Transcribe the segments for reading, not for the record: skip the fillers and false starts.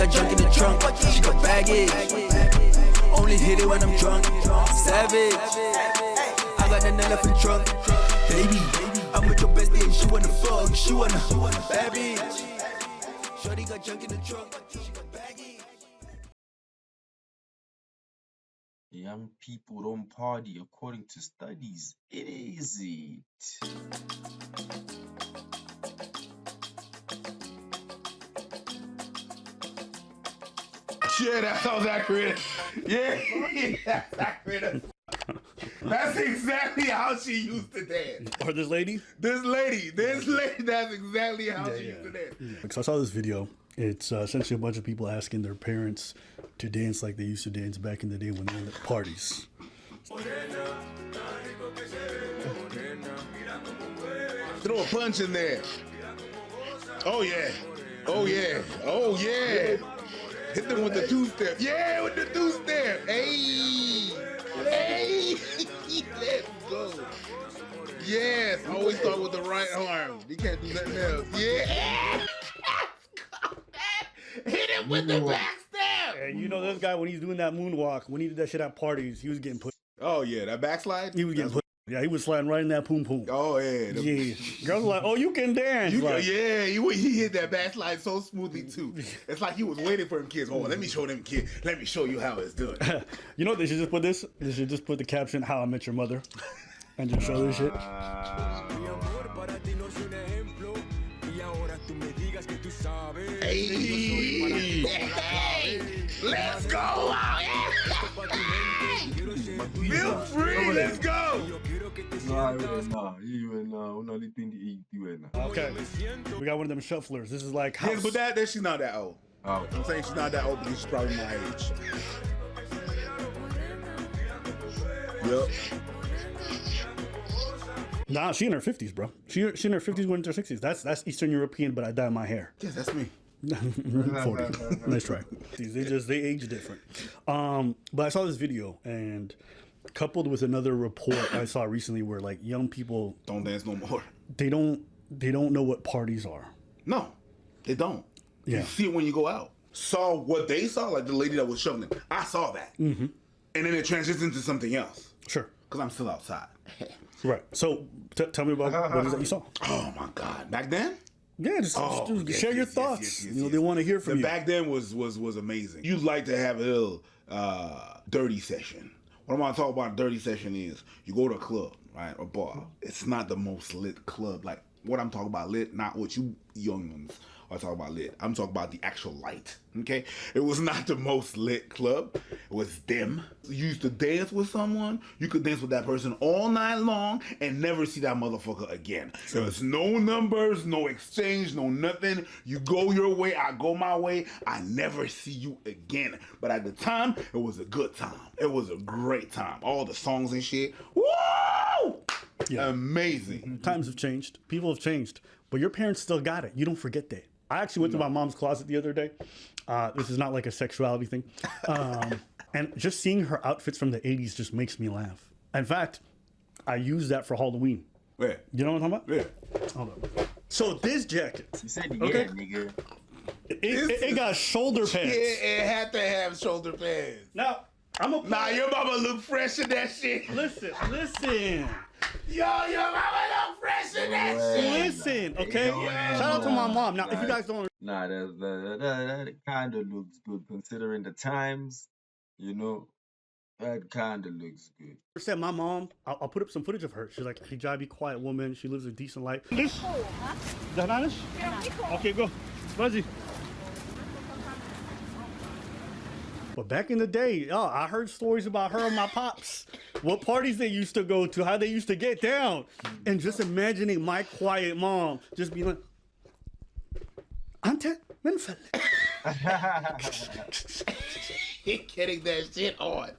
got junk in the trunk, she got baggage. Only hit it when I'm drunk, savage. I got nothing left in the trunk, baby. I'm with your bestie and she wanna fuck, she wanna bad bitch. Shorty got junk in the trunk, she got baggage. Young people don't party according to studies. It is it. Yeah, that sounds accurate. Yeah, that's accurate. That's exactly how she used to dance. Or this lady? This lady, that's exactly how she used to dance. Yeah. So I saw this video. It's essentially a bunch of people asking their parents to dance like they used to dance back in the day when they were at parties. Throw a punch in there. Oh yeah. Oh yeah. Oh yeah. Hit them with the two-step. Yeah, with the two-step. Hey. Hey. Let's go. Yes. Always start with the right arm. You can't do nothing else. Yeah. Hit him with the back step. And you know this guy, when he's doing that moonwalk, when he did that shit at parties, he was getting put. Oh yeah, that backslide? He was getting put. Yeah, he was sliding right in that poom poom. Oh yeah. Yeah. Girls were like, oh, you can dance. Yeah, he hit that backslide so smoothly too. It's like he was waiting for them kids. Oh, let me show them kids. Let me show you how it's done. You know what they should just put this? They should just put the caption, How I Met Your Mother. And just show this shit. Hey, let's go out. Feel free, let's go. Okay, we got one of them shufflers. This is like house. Yes, but that she's not that old. Oh. I'm saying she's not that old because she's probably my age. Yep. Nah, she in her 50s, bro. She in her 50s going into her 60s. That's Eastern European, but I dye my hair. Yes, that's me. 40. Nice try. They age different. But I saw this video, and coupled with another report I saw recently where like young people don't dance no more. They don't know what parties are. No, they don't. Yeah. You see it when you go out. Saw what they saw, like the lady that was shuffling. I saw that. Mm-hmm. And then it transitions into something else. Sure. Because I'm still outside. Right. So tell me about what is that you saw. Oh my God. Back then? Yeah, just share your thoughts. Yes, you know, they want to hear from you. Back then was amazing. You'd like to have a little dirty session. What I'm going to talk about dirty session is you go to a club, right, or bar. It's not the most lit club. Like what I'm talking about lit, not what you young ones are talking about lit. I'm talking about the actual light, okay? It was not the most lit club. It was dim. You used to dance with someone. You could dance with that person all night long and never see that motherfucker again. There was no numbers, no exchange, no nothing. You go your way, I go my way. I never see you again. But at the time, it was a good time. It was a great time. All the songs and shit. Woo! Yeah. Amazing. Times have changed. People have changed. But your parents still got it. You don't forget that. I actually went to my mom's closet the other day. This is not like a sexuality thing. And just seeing her outfits from the 80s just makes me laugh. In fact, I used that for Halloween. Yeah. You know what I'm talking about? Yeah. Hold on. So this jacket. You said yeah, nigga. It got shoulder pads. It had to have shoulder pads. Now, Nah, your mama look fresh in that shit. Listen. Yo, your mama look fresh in that shit. Listen, okay? Shout out to my mom. Now, if you guys don't... Nah, that kind of looks good considering the times, you know. That kind of looks good. Said my mom, I'll put up some footage of her. She's like a hijabi, quiet woman. She lives a decent life. English? Okay, go. Fuzzy. But back in the day, I heard stories about her and my pops. What parties they used to go to, how they used to get down. And just imagining my quiet mom just being like, Ante, men fell. Getting that shit on.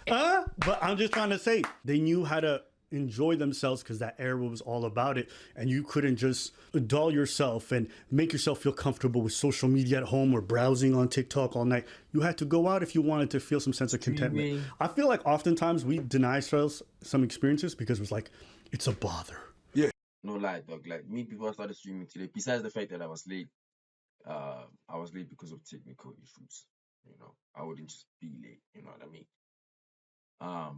But I'm just trying to say, they knew how to enjoy themselves because that era was all about it, and you couldn't just dull yourself and make yourself feel comfortable with social media at home or browsing on TikTok all night. You had to go out if you wanted to feel some sense of contentment. I feel like oftentimes we deny ourselves some experiences because it was like, it's a bother. Yeah. No lie, dog. Like me, before I started streaming today, besides the fact that I was late, I was late because of technical issues. I wouldn't just be late. You know what I mean?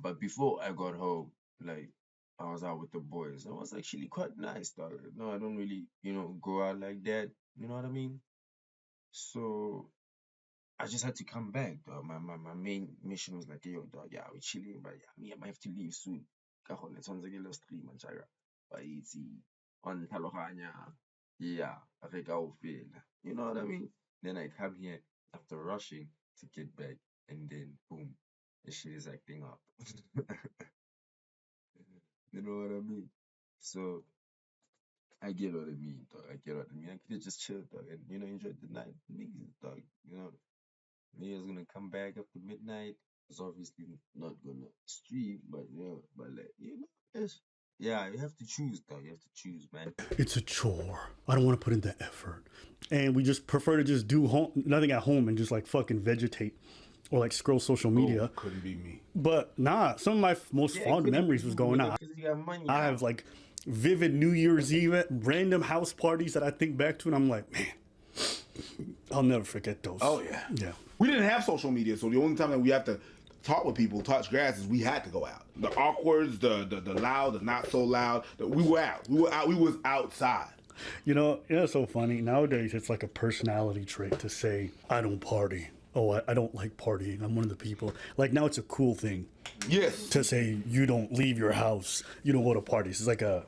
But before I got home, like I was out with the boys. It was actually quite nice, dog. No, I don't really, go out like that. You know what I mean? So I just had to come back, dog. My main mission was like, yo, dog, yeah, we're chilling, but yeah, me, I might have to leave soon. Kahon, it's on the stream and chara. But it's on Talohanya. Yeah, I think I will fail. You know what I mean? Then I come here after rushing to get back, and then boom, the shit is acting up. You know what I mean? So I get what I mean, dog. I get what I mean. I could have just chilled, dog, and enjoyed the night. Niggas, dog. Niggas gonna come back after midnight. It's obviously not gonna stream, but but like it's, yeah, you have to choose, dog. You have to choose, man. It's a chore. I don't want to put in the effort, and we just prefer to just do nothing at home and just like fucking vegetate or like scroll social media. Couldn't be me. But nah, some of my most fond memories was going out. Because you got money. I have like vivid New Year's Eve, random house parties that I think back to, and I'm like, man, I'll never forget those. Oh yeah. Yeah. We didn't have social media, so the only time that we have to talk with people, touch grass, is we had to go out. The awkwards, the loud, the not so loud. We were out. We were out. We was outside. It's so funny. Nowadays, it's like a personality trait to say, I don't party. Oh, I don't like partying. I'm one of the people. Like now it's a cool thing. Yes. To say you don't leave your house. You don't go to parties. It's like I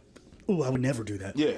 would never do that. Yeah.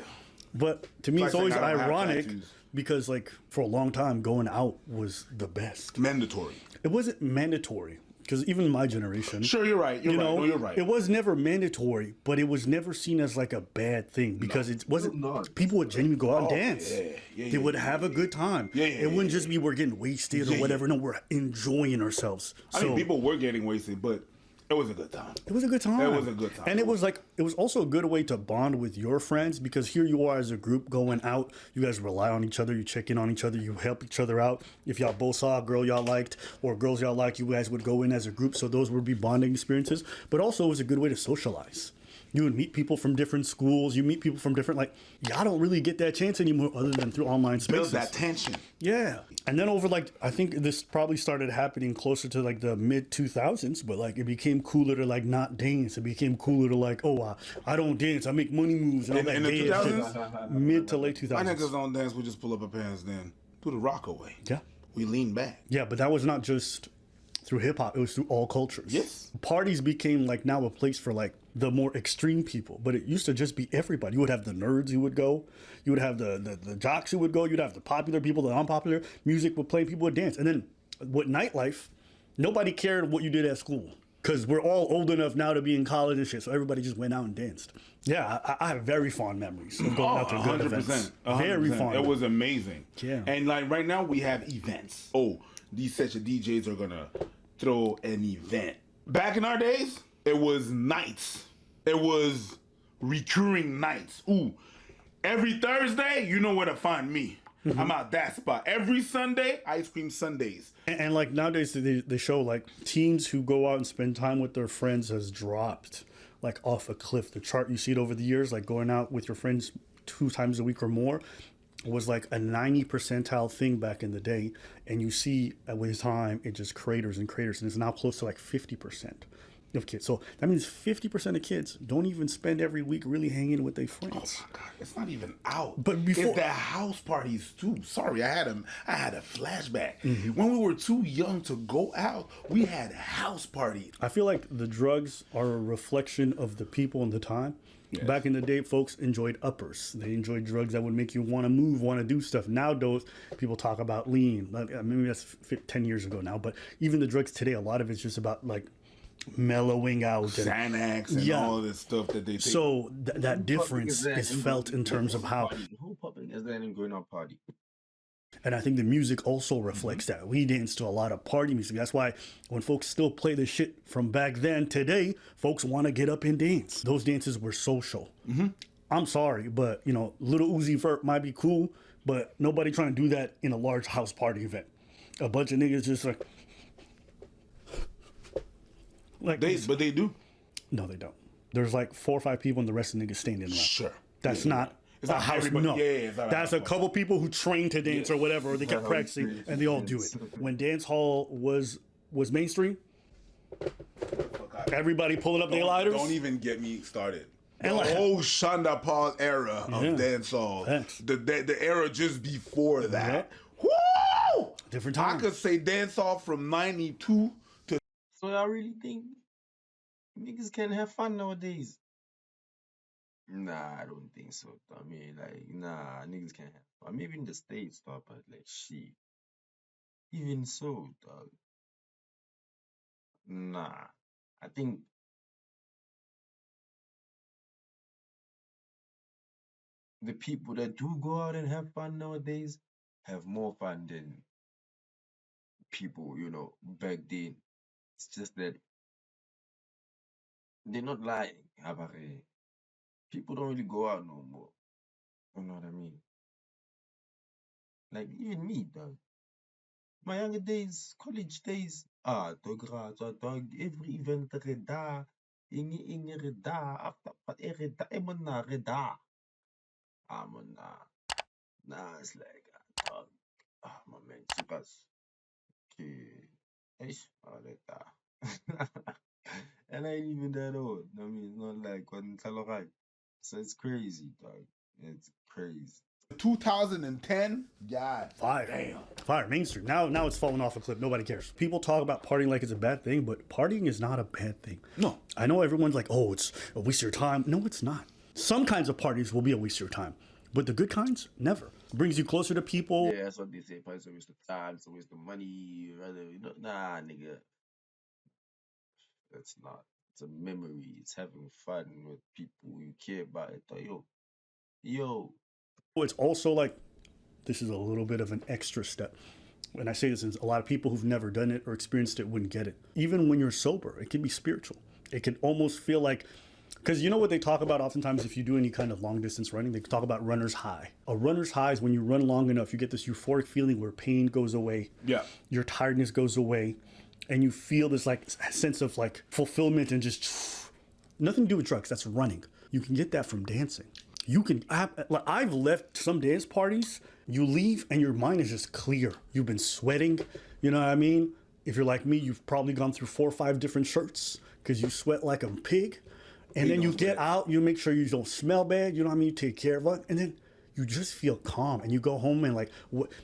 But to me, it's always saying I don't have ironic tattoos. because like for a long time, going out was the best. Mandatory. It wasn't mandatory. Because even my generation, Sure, you're right. You're right. No, you're right. It was never mandatory, but it was never seen as like a bad thing because it wasn't. not. People would genuinely go out and dance. Yeah, They would have a good time. It wouldn't just be we're getting wasted or whatever. No, we're enjoying ourselves. I mean, people were getting wasted, but it was a good time. It was a good time. It was a good time. And it was also a good way to bond with your friends because here you are as a group going out. You guys rely on each other. You check in on each other. You help each other out. If y'all both saw a girl y'all liked or girls y'all liked, you guys would go in as a group. So those would be bonding experiences. But also it was a good way to socialize. You would meet people from different schools. You meet people from different, y'all don't really get that chance anymore other than through online spaces. Build that tension. Yeah. And then over I think this probably started happening closer to the mid 2000s, but it became cooler to not dance. It became cooler to I don't dance. I make money moves and all that In the gay shit. 2000s? Mid to late 2000s. My niggas don't dance. We just pull up our pants then. Do the rock away. Yeah. We lean back. Yeah, but that was not just through hip hop. It was through all cultures. Yes. Parties became now a place for the more extreme people, but it used to just be everybody. You would have the nerds who would go. You would have the jocks who would go. You'd have the popular people, the unpopular. Music would play, people would dance. And then with nightlife, nobody cared what you did at school because we're all old enough now to be in college and shit. So everybody just went out and danced. Yeah, I have very fond memories of going out to good 100%, events. 100%. Very fond. It was amazing. Yeah. And right now we have events. Oh, these sets of DJs are gonna throw an event. Back in our days, it was nights. It was recurring nights. Ooh, every Thursday, you know where to find me. I'm out that spot. Every Sunday, ice cream Sundays. And nowadays they show teens who go out and spend time with their friends has dropped off a cliff. The chart you see it over the years, going out with your friends 2 times a week or more was a 90 percentile thing back in the day. And you see with time, it just craters and craters. And it's now close to 50% of kids. So that means 50% of kids don't even spend every week really hanging with their friends. Oh my God, it's not even out. But before, it's the house parties too. Sorry, I had a flashback. When we were too young to go out, we had house parties. I feel like the drugs are a reflection of the people and the time. Yes. Back in the day, folks enjoyed uppers. They enjoyed drugs that would make you want to move, want to do stuff. Nowadays, people talk about lean. Maybe that's 10 years ago now. But even the drugs today, a lot of it's just about mellowing out. Xanax and all of this stuff that they take. So that difference is felt in terms of how... Who popping is there in going out party? And I think the music also reflects that. We dance to a lot of party music. That's why when folks still play the shit from back then, today, folks want to get up and dance. Those dances were social. I'm sorry, but, Little Uzi Vert might be cool, but nobody trying to do that in a large house party event. A bunch of niggas just but they do. No, they don't. There's 4 or 5 people and the rest of the niggas standing around. Sure. That's not It's not house. everybody. No, Yeah, it's not that's a house couple people who train to dance or whatever, or they kept Yeah, practicing okay. and they all do it. When dance hall was mainstream, everybody pulling up their lighters. Don't even get me started. And The like- whole Shonda Paul era of Yeah. dancehall, Facts. the era just before that. Yeah. Woo! Different I time. could say dancehall from '92 to So I really think niggas can have fun nowadays. Nah, I don't think so. I mean, like, nah, niggas can't have fun. Maybe in the States, dog, but like, shit. Even so, dog. Nah. I think the people that do go out and have fun nowadays have more fun than people, back then. It's just that they're not lying. Habare. People don't really go out no more. You know what I mean? Like, even me, dog. My younger days, college days, dog, every event reda, inge reda, after pat reda, emana reda. Man, nah, it's like, dog, my man, chipas, okay, ish, reda. And I ain't even that old. I mean, it's not like when Talorai. So it's crazy, dog. It's crazy. 2010. God, Fire. damn. Fire. Mainstream. Now it's falling off a cliff. Nobody cares. People talk about partying like it's a bad thing, but partying is not a bad thing. No. I know everyone's like, oh, it's a waste of your time. No, it's not. Some kinds of parties will be a waste of your time, but the good kinds, never. Brings you closer to people. Yeah, that's what they say. Party's a waste of time. It's a waste of money. Rather, nah, nigga. That's not. It's a memory. It's having fun with people you care about. Yo. It's also like, this is a little bit of an extra step. And I say this, since a lot of people who've never done it or experienced it wouldn't get it. Even when you're sober, it can be spiritual. It can almost feel like, because you know what they talk about oftentimes if you do any kind of long distance running, they talk about runner's high. A runner's high is when you run long enough, you get this euphoric feeling where pain goes away. Yeah. Your tiredness goes away. And you feel this like sense of like fulfillment and just nothing to do with drugs. That's running. You can get that from dancing. I've left some dance parties. You leave and your mind is just clear. You've been sweating. You know what I mean? If you're like me, you've probably gone through 4 or 5 different shirts because you sweat like a pig. And then you get out, you make sure you don't smell bad. You know what I mean? You take care of it. And then you just feel calm and you go home and like,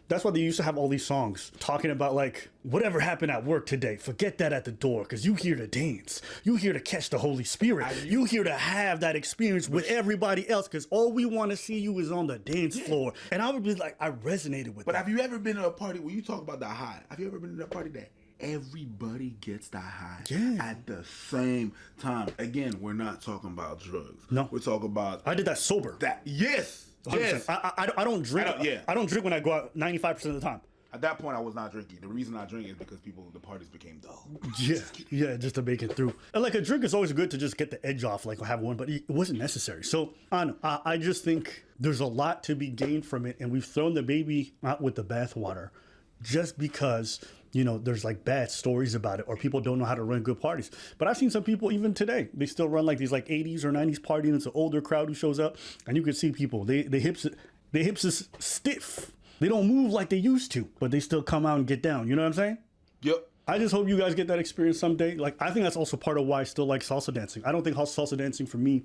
that's why they used to have all these songs talking about like, whatever happened at work today, forget that at the door because you here to dance. You here to catch the Holy Spirit. You here to have that experience with everybody else because all we want to see you is on the dance floor. And I would be like, I resonated with But that. have you ever been to a party where you talk about the high? Have you ever been to a party that everybody gets that high at the same time? Again, we're not talking about drugs. No. We're talking about I did that sober. that. Yes. 100%. Yes. I don't drink. I don't drink when I go out 95% of the time. At that point, I was not drinking. The reason I drink is because the parties became dull. Yeah, just to make it through. And like a drink is always good to just get the edge off, like have one, but it wasn't necessary. So I just think there's a lot to be gained from it, and we've thrown the baby out with the bathwater, just because there's like bad stories about it, or people don't know how to run good parties. But I've seen some people even today, they still run like these like 80s or 90s party, and it's an older crowd who shows up, and you can see people, they hips is stiff. They don't move like they used to, but they still come out and get down. You know what I'm saying? Yep. I just hope you guys get that experience someday. Like, I think that's also part of why I still like salsa dancing. I don't think salsa dancing for me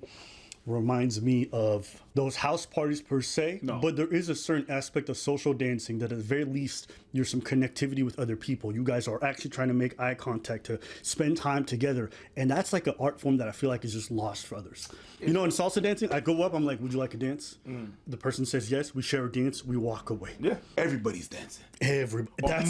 reminds me of those house parties per se, but there is a certain aspect of social dancing that at the very least there's some connectivity with other people. You guys are actually trying to make eye contact, to spend time together, and that's like an art form that I feel like is just lost for others. In salsa dancing, I go up, I'm like, would you like a dance? The person says yes, we share a dance, we walk away. Yeah. Everybody's dancing.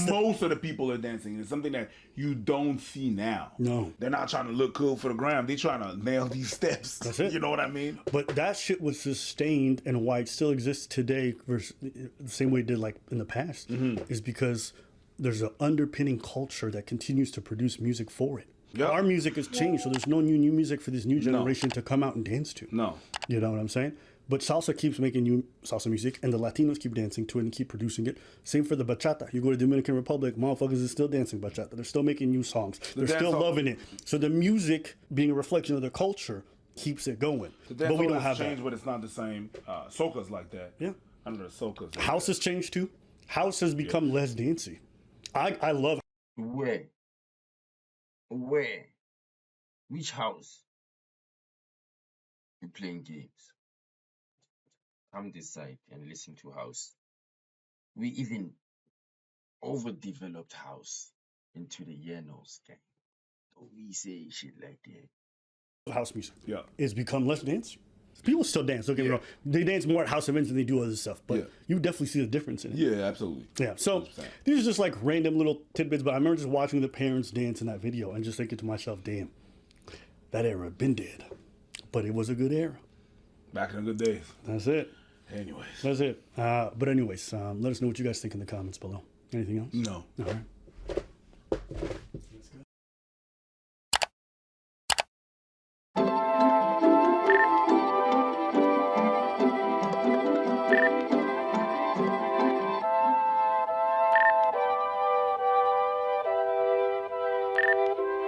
Most of the people are dancing. It's something that you don't see now. No. They're not trying to look cool for the gram. They're trying to nail these steps. That's it. You know what I mean? But that shit was sustained, and why it still exists today versus the same way it did like in the past is because there's an underpinning culture that continues to produce music for it. Yep. Our music has changed, so there's no new music for this new generation to come out and dance to. No. You know what I'm saying? But salsa keeps making new salsa music, and the Latinos keep dancing to it and keep producing it. Same for the bachata. You go to Dominican Republic, motherfuckers are still dancing bachata. They're still making new songs. They're still loving it. So the music, being a reflection of their culture, keeps it going. The But we don't has have changed, that. but it's not the same. Soca's like that. Yeah. Under the soca's. Like House has changed too. House has become less dancey. I love. Where? Where? Which house? You playing games? Come this side and listen to house. We even overdeveloped house into the Yenos gang. Don't we say shit like that? House music. Yeah. It's become less dancey. People still dance. Don't get me wrong. They dance more at house events than they do other stuff. But you definitely see the difference in it. Yeah, absolutely. Yeah. So these are just like random little tidbits. But I remember just watching the parents dance in that video and just thinking to myself, damn, that era been dead. But it was a good era. Back in the good days. That's it. Anyways. That's it. But anyways, let us know what you guys think in the comments below. Anything else? No. All right.